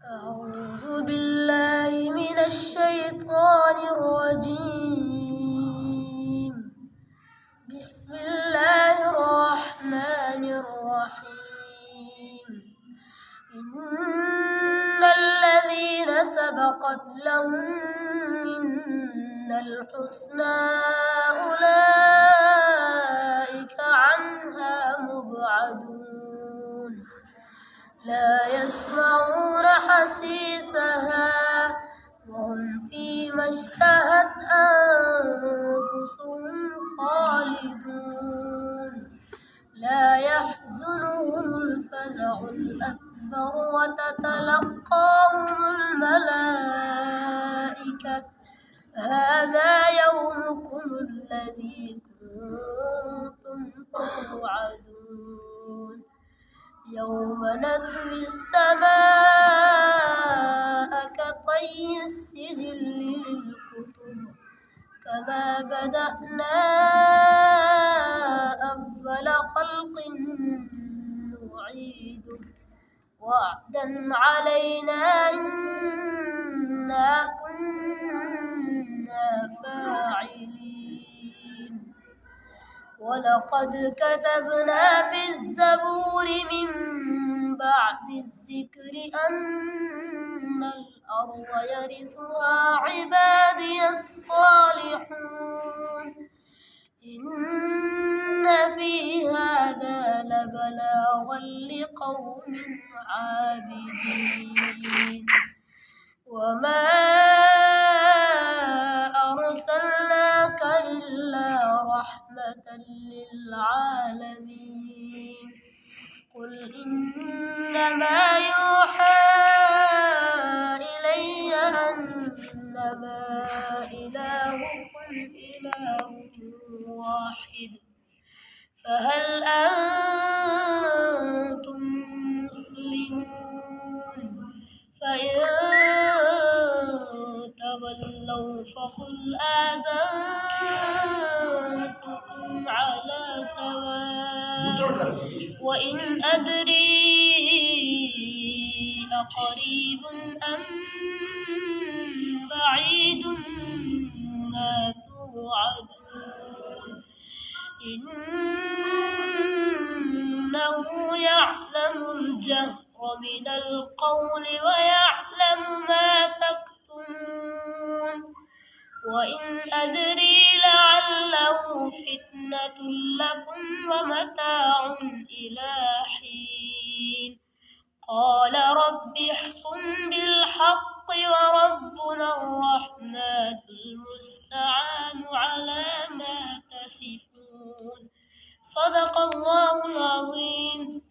أعوذ بالله من الشيطان الرجيم. بسم الله الرحمن الرحيم. إن الذين سبقت لهم منا الحسنى أولئك عنها مبعدون لا يسمعون حسيسها وهم فيما اشتهت أنفسهم خالدون لا يحزنهم الفزع الأكبر وتتلقاهم الملائكة هذا يومكم الذي كنتم توعدون يوم نطوي السماء كطي السجل للكتب كما بدأنا أول خلق نعيده وعدا علينا إنا كنا فاعلين ولقد كتبنا في الزبور من بعد الذكر أن الأرض يرثها عبادي الصالحون إن في هذا لبلاغا لقوم عابدين وما أرسلناك إلا رحمة للعالمين قل إنما يوحى إلي أنما إلهكم إله واحد فهل أنتم مسلمون فإن تولوا فقل آذنتكم على سواء وإن أدري أقريب أم بعيد ما توعدون إنه يعلم الجهر من القول ويعلم ما تكتمون وإن أدري لعله فتنة لكم ومتاع إلى حين قال رب احكم بالحق وربنا الرحمن المستعان على ما تصفون صدق الله العظيم.